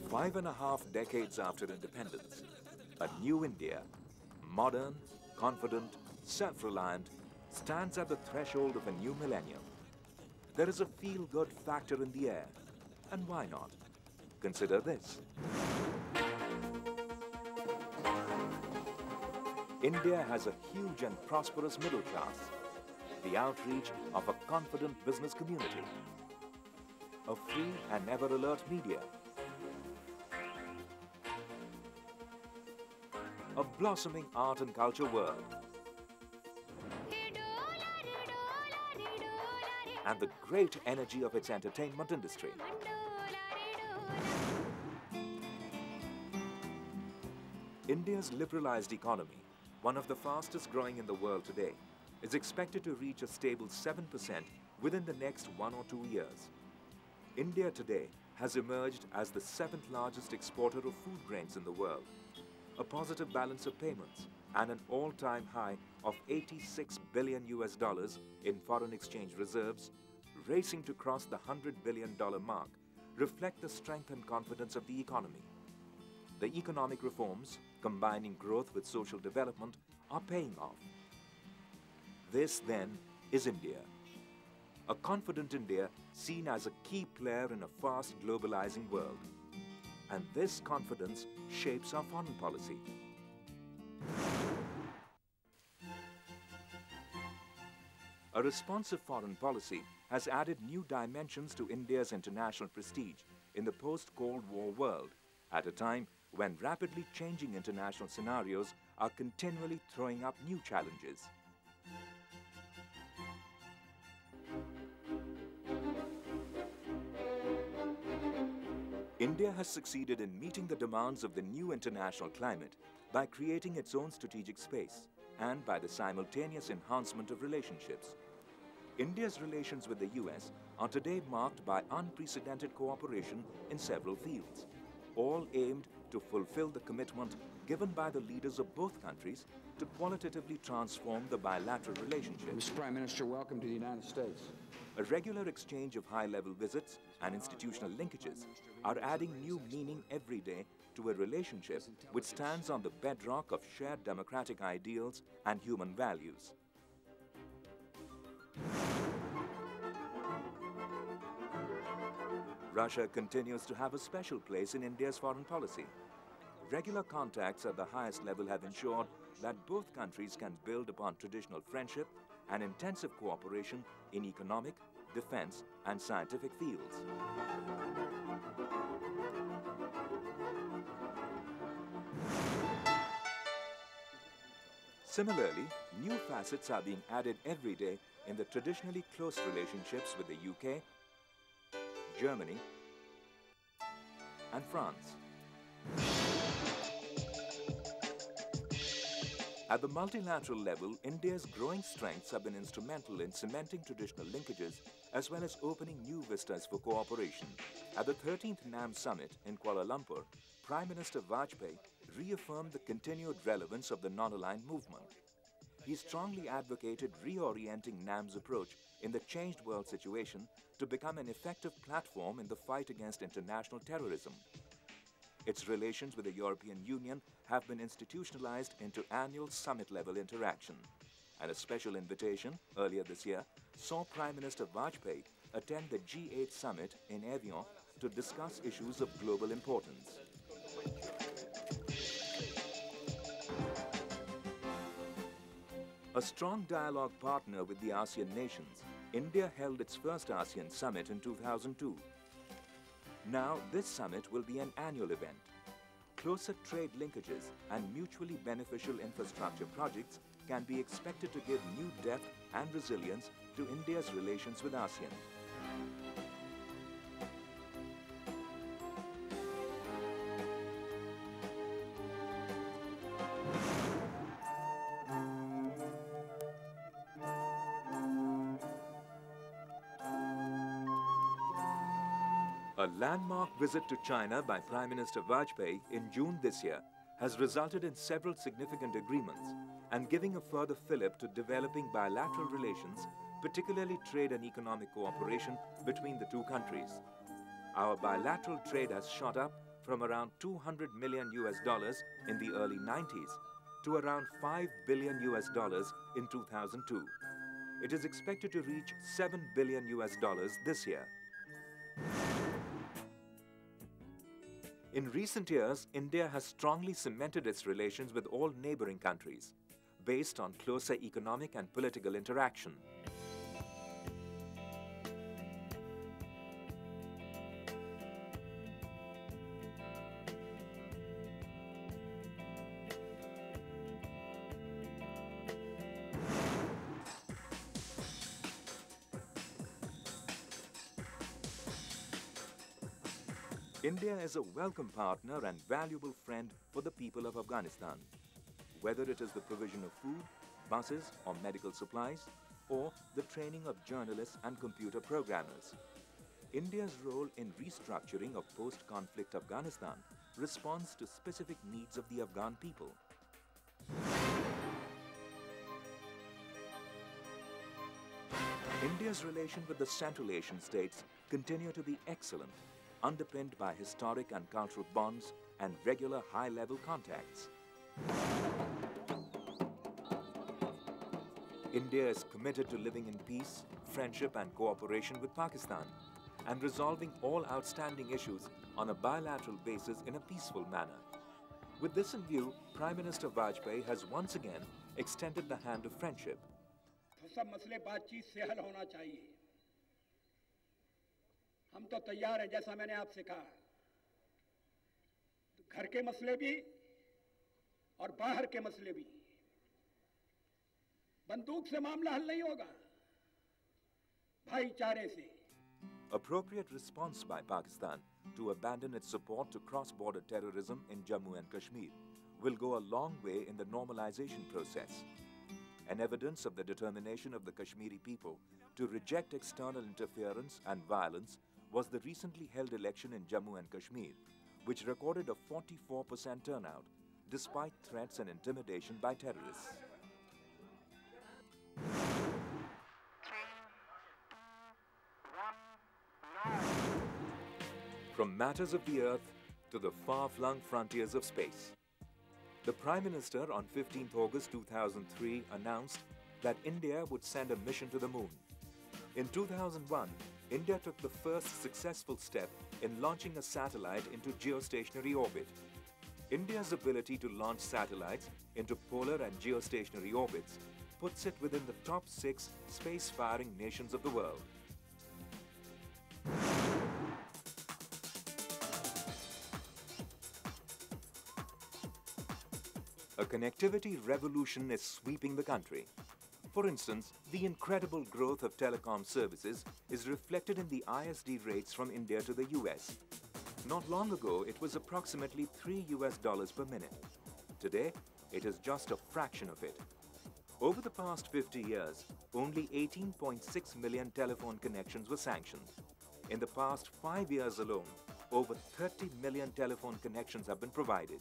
5.5 decades after independence, a new India, modern, confident, self-reliant, stands at the threshold of a new millennium. There is a feel-good factor in the air. And why not? Consider this. India has a huge and prosperous middle class, the outreach of a confident business community, a free and ever-alert media, a blossoming art and culture world, and the great energy of its entertainment industry. India's liberalized economy, one of the fastest growing in the world today, is expected to reach a stable 7% within the next 1 or 2 years. India today has emerged as the 7th largest exporter of food grains in the world, a positive balance of payments, and an all-time high of $86 billion in foreign exchange reserves, racing to cross the $100 billion mark, reflect the strength and confidence of the economy. The economic reforms, combining growth with social development, are paying off. This, then, is India. A confident India seen as a key player in a fast globalizing world. And this confidence shapes our foreign policy. A responsive foreign policy has added new dimensions to India's international prestige in the post-Cold War world, at a time when rapidly changing international scenarios are continually throwing up new challenges. India has succeeded in meeting the demands of the new international climate by creating its own strategic space and by the simultaneous enhancement of relationships. India's relations with the US are today marked by unprecedented cooperation in several fields, all aimed to fulfill the commitment given by the leaders of both countries to qualitatively transform the bilateral relationship. Mr. Prime Minister, welcome to the United States. A regular exchange of high-level visits and institutional linkages are adding new meaning every day to a relationship which stands on the bedrock of shared democratic ideals and human values. Russia continues to have a special place in India's foreign policy. Regular contacts at the highest level have ensured that both countries can build upon traditional friendship and intensive cooperation in economic, defense, and scientific fields. Similarly, new facets are being added every day in the traditionally close relationships with the UK, Germany, and France. At the multilateral level, India's growing strengths have been instrumental in cementing traditional linkages as well as opening new vistas for cooperation. At the 13th NAM Summit in Kuala Lumpur, Prime Minister Vajpayee reaffirmed the continued relevance of the non-aligned movement. He strongly advocated reorienting NAM's approach in the changed world situation to become an effective platform in the fight against international terrorism. Its relations with the European Union have been institutionalized into annual summit-level interaction. And a special invitation earlier this year saw Prime Minister Vajpayee attend the G8 summit in Evian to discuss issues of global importance. A strong dialogue partner with the ASEAN nations, India held its first ASEAN summit in 2002. Now, this summit will be an annual event. Closer trade linkages and mutually beneficial infrastructure projects can be expected to give new depth and resilience to India's relations with ASEAN. A landmark visit to China by Prime Minister Vajpayee in June this year has resulted in several significant agreements and giving a further fillip to developing bilateral relations, particularly trade and economic cooperation between the two countries. Our bilateral trade has shot up from around 200 million US dollars in the early 90s to around 5 billion US dollars in 2002. It is expected to reach 7 billion US dollars this year. In recent years, India has strongly cemented its relations with all neighboring countries, based on closer economic and political interaction. India is a welcome partner and valuable friend for the people of Afghanistan, whether it is the provision of food, buses or medical supplies, or the training of journalists and computer programmers. India's role in restructuring of post-conflict Afghanistan responds to specific needs of the Afghan people. India's relation with the Central Asian states continue to be excellent, underpinned by historic and cultural bonds and regular high-level contacts. India is committed to living in peace, friendship and cooperation with Pakistan and resolving all outstanding issues on a bilateral basis in a peaceful manner. With this in view, Prime Minister Vajpayee has once again extended the hand of friendship. सब मसले बातचीत से हल होना चाहिए। हम तो तैयार हैं, जैसा मैंने आपसे कहा, घर के मसले भी और बाहर के मसले भी। बंदूक से मामला हल नहीं होगा, भाईचारे से। Appropriate response by Pakistan to abandon its support to cross-border terrorism in Jammu and Kashmir will go a long way in the normalization process. An evidence of the determination of the Kashmiri people to reject external interference and violence was the recently held election in Jammu and Kashmir, which recorded a 44% turnout, despite threats and intimidation by terrorists. From matters of the earth to the far-flung frontiers of space. The Prime Minister on 15th August 2003 announced that India would send a mission to the moon. In 2001, India took the first successful step in launching a satellite into geostationary orbit. India's ability to launch satellites into polar and geostationary orbits puts it within the top 6 space-faring nations of the world. A connectivity revolution is sweeping the country. For instance, the incredible growth of telecom services is reflected in the ISD rates from India to the US. Not long ago, it was approximately $3 per minute. Today, it is just a fraction of it. Over the past 50 years, only 18.6 million telephone connections were sanctioned. In the past 5 years alone, over 30 million telephone connections have been provided.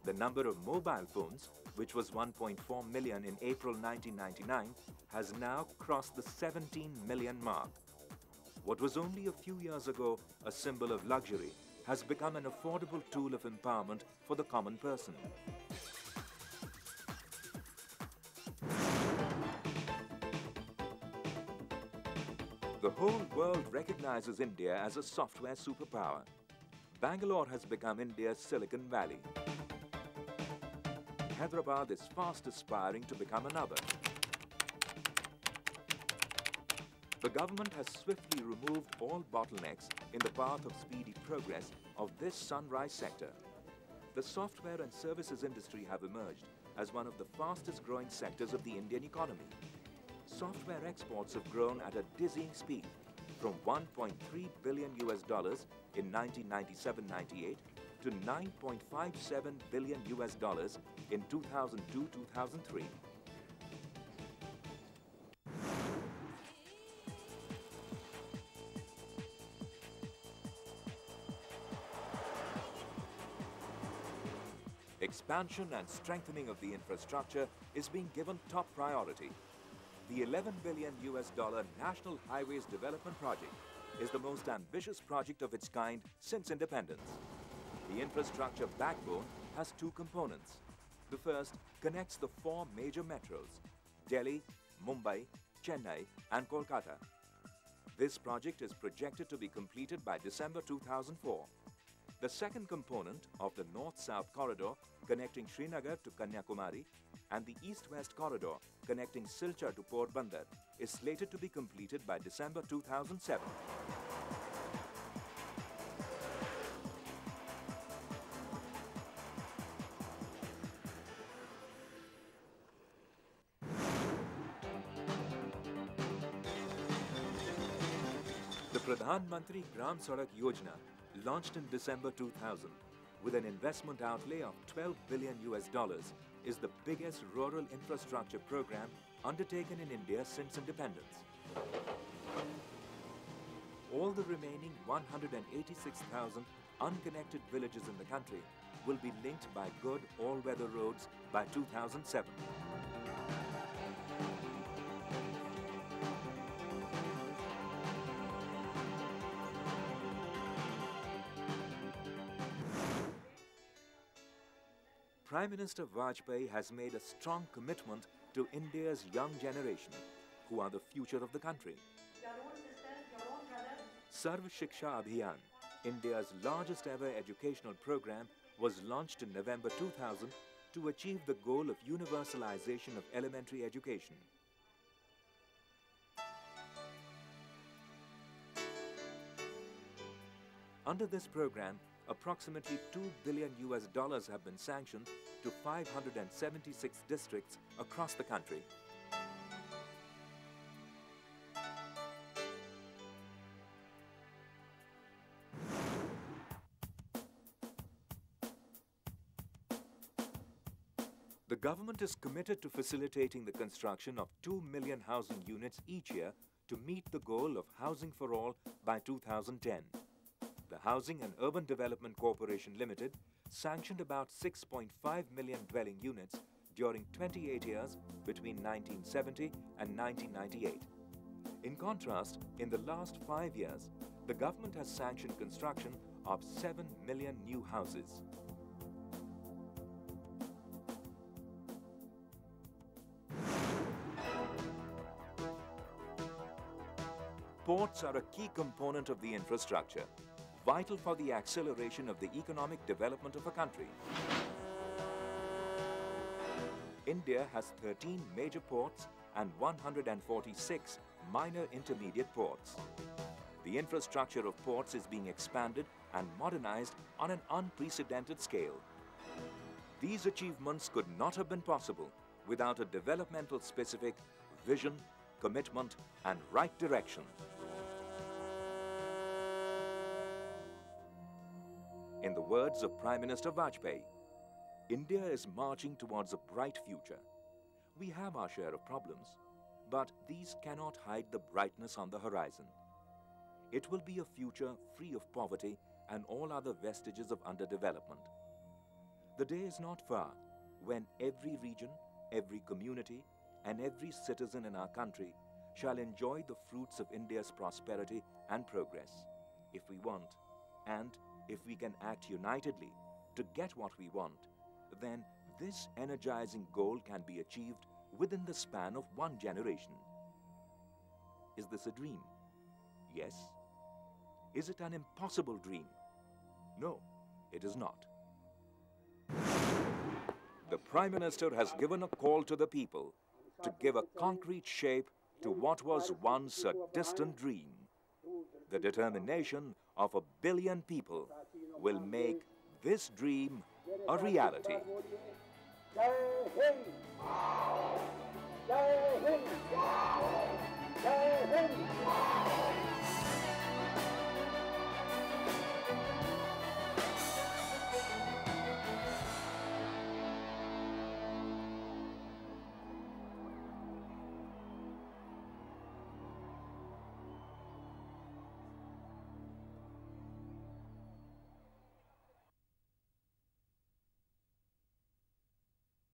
The number of mobile phones, which was 1.4 million in April 1999, has now crossed the 17 million mark. What was only a few years ago a symbol of luxury has become an affordable tool of empowerment for the common person. The whole world recognizes India as a software superpower. Bangalore has become India's Silicon Valley. Hyderabad is fast aspiring to become another. The government has swiftly removed all bottlenecks in the path of speedy progress of this sunrise sector. The software and services industry have emerged as one of the fastest growing sectors of the Indian economy. Software exports have grown at a dizzying speed from 1.3 billion US dollars in 1997-98 to 9.57 billion US dollars in 2002-2003. Expansion and strengthening of the infrastructure is being given top priority. The $11 billion US National Highways Development Project is the most ambitious project of its kind since independence. The infrastructure backbone has two components. The first connects the four major metros, Delhi, Mumbai, Chennai and Kolkata. This project is projected to be completed by December 2004. The second component of the North-South corridor connecting Srinagar to Kanyakumari and the East-West corridor connecting Silchar to Porbandar is slated to be completed by December 2007. The Pradhan Mantri Gram Sadak Yojana, launched in December 2000 with an investment outlay of $12 billion, is the biggest rural infrastructure program undertaken in India since independence. All the remaining 186,000 unconnected villages in the country will be linked by good all-weather roads by 2007. Prime Minister Vajpayee has made a strong commitment to India's young generation, who are the future of the country. Sarv Shiksha Abhiyan, India's largest ever educational program, was launched in November 2000 to achieve the goal of universalization of elementary education. Under this program, approximately $2 billion have been sanctioned to 576 districts across the country. The government is committed to facilitating the construction of 2 million housing units each year to meet the goal of housing for all by 2010. The Housing and Urban Development Corporation Limited sanctioned about 6.5 million dwelling units during 28 years between 1970 and 1998. In contrast, in the last 5 years, the government has sanctioned construction of 7 million new houses. Ports are a key component of the infrastructure, vital for the acceleration of the economic development of a country. India has 13 major ports and 146 minor intermediate ports. The infrastructure of ports is being expanded and modernized on an unprecedented scale. These achievements could not have been possible without a developmental specific vision, commitment and right direction. In the words of Prime Minister Vajpayee, India is marching towards a bright future. We have our share of problems, but these cannot hide the brightness on the horizon. It will be a future free of poverty and all other vestiges of underdevelopment. The day is not far when every region, every community, and every citizen in our country shall enjoy the fruits of India's prosperity and progress, if we want, and if we can act unitedly to get what we want, then this energizing goal can be achieved within the span of one generation. Is this a dream? Yes. Is it an impossible dream? No, it is not. The Prime Minister has given a call to the people to give a concrete shape to what was once a distant dream. The determination of 1 billion people will make this dream a reality.